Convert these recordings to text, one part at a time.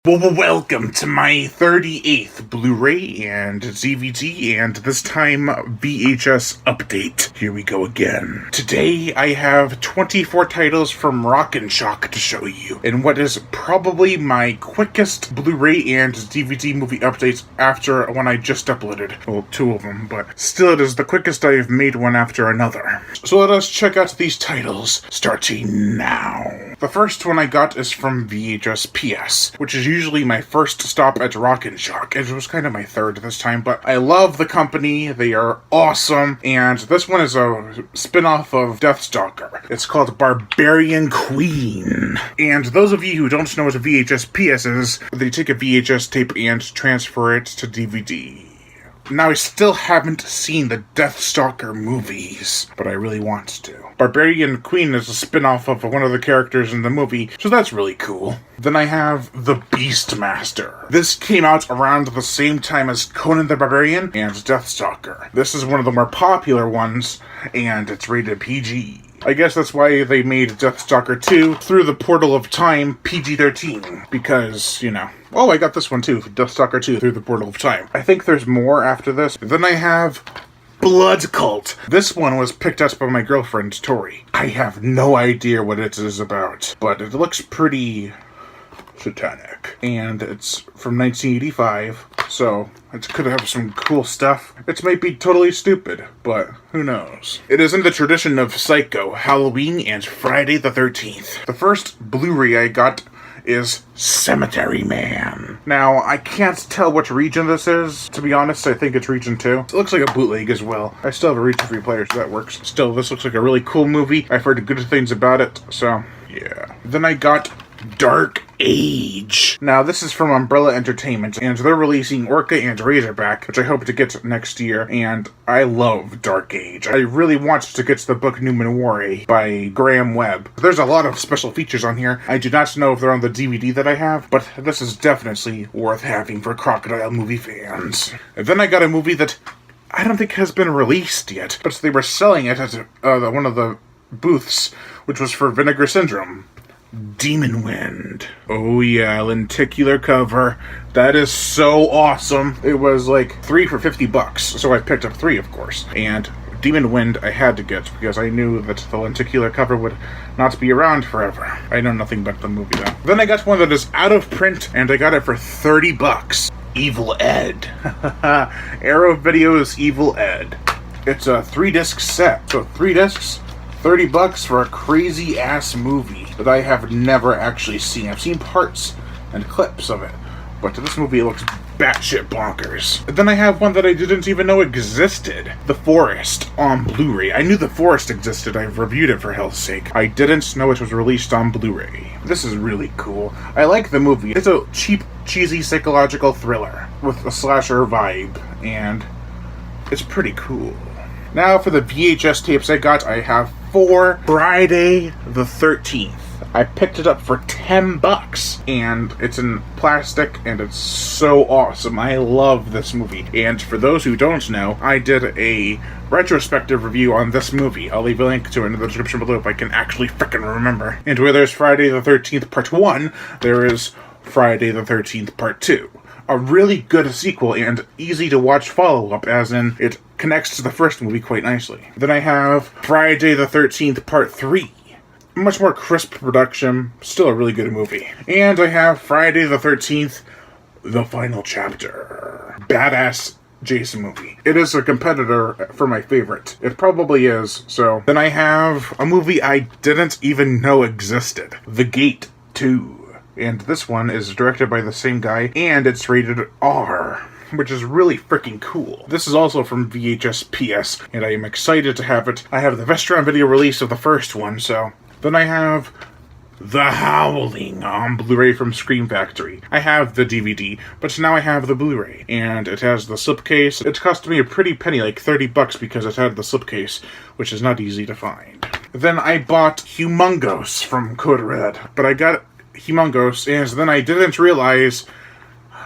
Welcome to my 38th Blu-ray and DVD and this time VHS update. Here we go again. Today I have 24 titles from Rock and Shock to show you, in what is probably my quickest Blu-ray and DVD movie updates after one I just uploaded. Well, two of them, but still it is the quickest I've made one after another. So let us check out these titles, starting now. The first one I got is from VHS PS, which is usually my first stop at Rock and Shock. It was kind of my third this time, but I love the company. They are awesome, and this one is a spin-off of Deathstalker. It's called Barbarian Queen. And those of you who don't know what a VHS PS is, they take a VHS tape and transfer it to DVD. Now, I still haven't seen the Deathstalker movies, but I really want to. Barbarian Queen is a spin-off of one of the characters in the movie, so that's really cool. Then I have The Beastmaster. This came out around the same time as Conan the Barbarian and Deathstalker. This is one of the more popular ones, and it's rated PG. I guess that's why they made Deathstalker 2 through the portal of time PG-13, because, you know. Oh, I got this one too, Deathstalker 2 through the portal of time. I think there's more after this. Then I have Blood Cult. This one was picked up by my girlfriend, Tori. I have no idea what it is about, but it looks pretty satanic. And it's from 1985, so it could have some cool stuff. It might be totally stupid, but who knows. It is in the tradition of Psycho, Halloween, and Friday the 13th. The first Blu-ray I got is Cemetery Man. Now, I can't tell which region this is. To be honest, I think it's region 2. It looks like a bootleg as well. I still have a region 3 player, so that works. Still, this looks like a really cool movie. I've heard good things about it, so yeah. Then I got Dark Age. Now, this is from Umbrella Entertainment, and they're releasing Orca and Razorback, which I hope to get next year, and I love Dark Age. I really want to get the book Numenwari by Graham Webb. There's a lot of special features on here. I do not know if they're on the DVD that I have, but this is definitely worth having for crocodile movie fans. And then I got a movie that I don't think has been released yet, but they were selling it at one of the booths, which was for Vinegar Syndrome. Demon Wind. Oh yeah, lenticular cover. That is so awesome. It was like 3 for $50, so I picked up 3, of course. And Demon Wind I had to get because I knew that the lenticular cover would not be around forever. I know nothing about the movie though. Then I got one that is out of print, and I got it for $30. Evil Ed. Arrow Video's Evil Ed. It's a 3-disc set, so 3 discs, $30 for a crazy-ass movie that I have never actually seen. I've seen parts and clips of it, but this movie looks batshit bonkers. And then I have one that I didn't even know existed. The Forest on Blu-ray. I knew The Forest existed. I've reviewed it for hell's sake. I didn't know it was released on Blu-ray. This is really cool. I like the movie. It's a cheap, cheesy psychological thriller with a slasher vibe, and it's pretty cool. Now for the VHS tapes I have 4 Friday the 13th. I picked it up for $10, and it's in plastic, and it's so awesome. I love this movie. And for those who don't know, I did a retrospective review on this movie. I'll leave a link to it in the description below if I can actually frickin' remember. And where there's Friday the 13th Part 1, there is Friday the 13th Part 2. A really good sequel and easy to watch follow-up, as in it connects to the first movie quite nicely. Then I have Friday the 13th Part 3. Much more crisp production, still a really good movie. And I have Friday the 13th, The Final Chapter. Badass Jason movie. It is a competitor for my favorite. It probably is, so. Then I have a movie I didn't even know existed. The Gate 2. And this one is directed by the same guy, and it's rated R, which is really freaking cool. This is also from VHS PS, and I am excited to have it. I have the Vestron video release of the first one, so. Then I have The Howling on Blu-ray from Scream Factory. I have the DVD, but now I have the Blu-ray, and it has the slipcase. It cost me a pretty penny, like $30, because it had the slipcase, which is not easy to find. Then I bought Humongous from Code Red, but I got Humongous, and then I didn't realize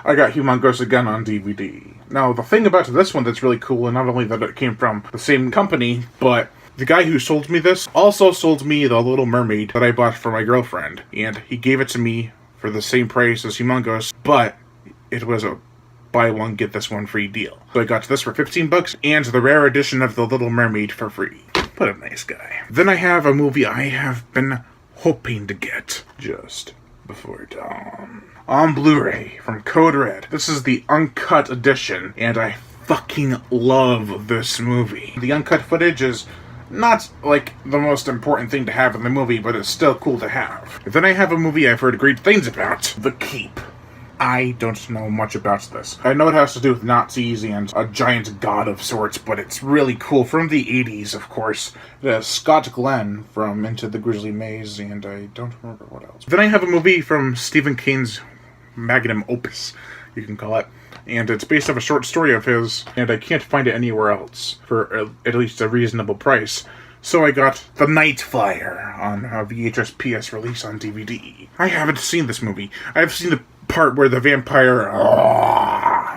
I got Humongous again on DVD. Now, the thing about this one that's really cool, and not only that it came from the same company, but the guy who sold me this also sold me The Little Mermaid that I bought for my girlfriend, and he gave it to me for the same price as Humongous, but it was a buy one, get this one free deal. So I got this for $15 and the rare edition of The Little Mermaid for free. What a nice guy. Then I have a movie I have been hoping to get just before dawn. On Blu-ray from Code Red. This is the uncut edition, and I fucking love this movie. The uncut footage is not, like, the most important thing to have in the movie, but it's still cool to have. Then I have a movie I've heard great things about. The Keep. I don't know much about this. I know it has to do with Nazis and a giant god of sorts, but it's really cool. From the 80s, of course. It has Scott Glenn from Into the Grizzly Maze, and I don't remember what else. Then I have a movie from Stephen King's magnum opus, you can call it. And it's based off a short story of his, and I can't find it anywhere else for at least a reasonable price. So I got The Night Flyer on a VHS PS release on DVD. I haven't seen this movie. I've seen the part where the vampire...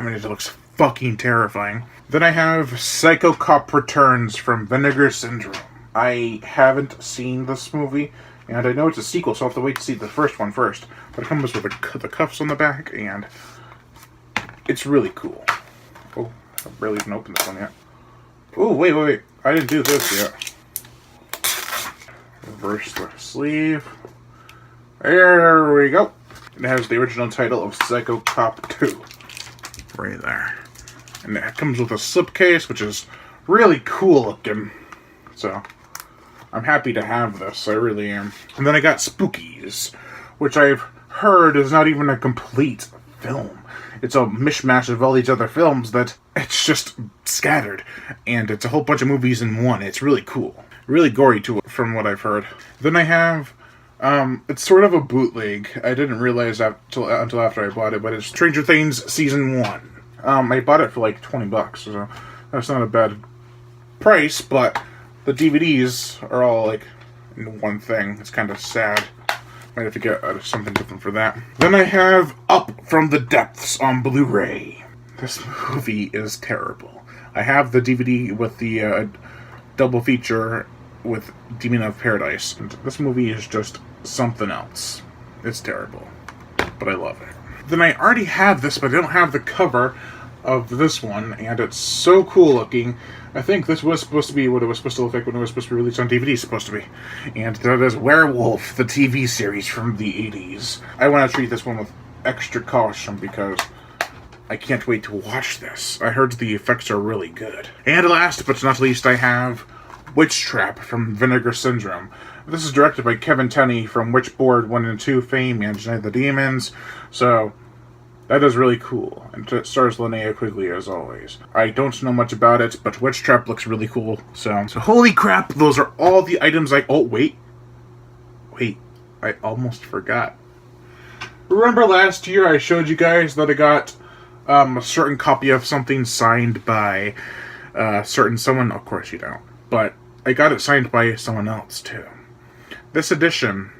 it looks fucking terrifying. Then I have Psycho Cop Returns from Vinegar Syndrome. I haven't seen this movie, and I know it's a sequel, so I'll have to wait to see the first one first. But it comes with the cuffs on the back, and it's really cool. Oh, I barely even opened this one yet. Oh, wait. I didn't do this yet. Reverse the sleeve. There we go. It has the original title of Psycho Cop 2. Right there. And it comes with a slipcase, which is really cool looking. So, I'm happy to have this. I really am. And then I got Spookies, which I've heard is not even a complete film. It's a mishmash of all these other films that it's just scattered. And it's a whole bunch of movies in one. It's really cool. Really gory, too, from what I've heard. Then I have... it's sort of a bootleg. I didn't realize that until after I bought it, but it's Stranger Things Season 1. I bought it for like $20, so that's not a bad price, but the DVDs are all like in one thing. It's kind of sad. Might have to get something different for that. Then I have Up From the Depths on Blu-ray. This movie is terrible. I have the DVD with the double feature with Demon of Paradise. And this movie is just something else. It's terrible. But I love it. Then I already have this, but I don't have the cover of this one, and it's so cool looking. I think this was supposed to be what it was supposed to look like when it was supposed to be released on DVD, supposed to be. And that is Werewolf, the TV series from the 80s. I want to treat this one with extra caution because I can't wait to watch this. I heard the effects are really good. And last but not least, I have Witch Trap from Vinegar Syndrome. This is directed by Kevin Tenney from Witchboard 1 and 2 fame and Night of the Demons. So, that is really cool. And it stars Linnea Quigley as always. I don't know much about it, but Witch Trap looks really cool. So holy crap, those are all the items oh, wait, I almost forgot. Remember last year I showed you guys that I got a certain copy of something signed by certain someone? Of course you don't. But I got it signed by someone else, too. This edition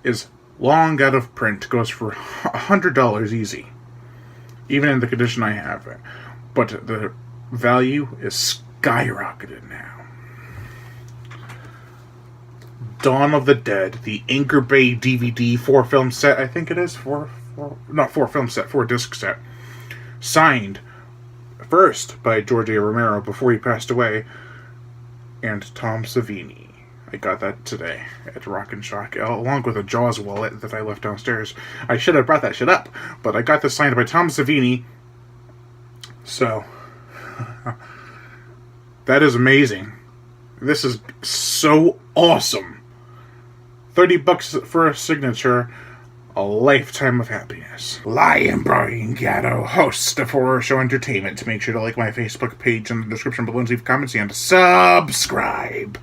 is long out of print, goes for $100 easy. Even in the condition I have it. But the value is skyrocketed now. Dawn of the Dead, the Anchor Bay DVD 4-film set, I think it is, 4-film set, 4-disc set. Signed first by George A. Romero before he passed away, and Tom Savini. I got that today at Rock and Shock, along with a Jaws wallet that I left downstairs. I should have brought that shit up, but I got this signed by Tom Savini. So, that is amazing. This is so awesome. $30 for a signature, a lifetime of happiness. I am Brian Gatto, host of Horror Show Entertainment. Make sure to like my Facebook page in the description below and leave comments and subscribe.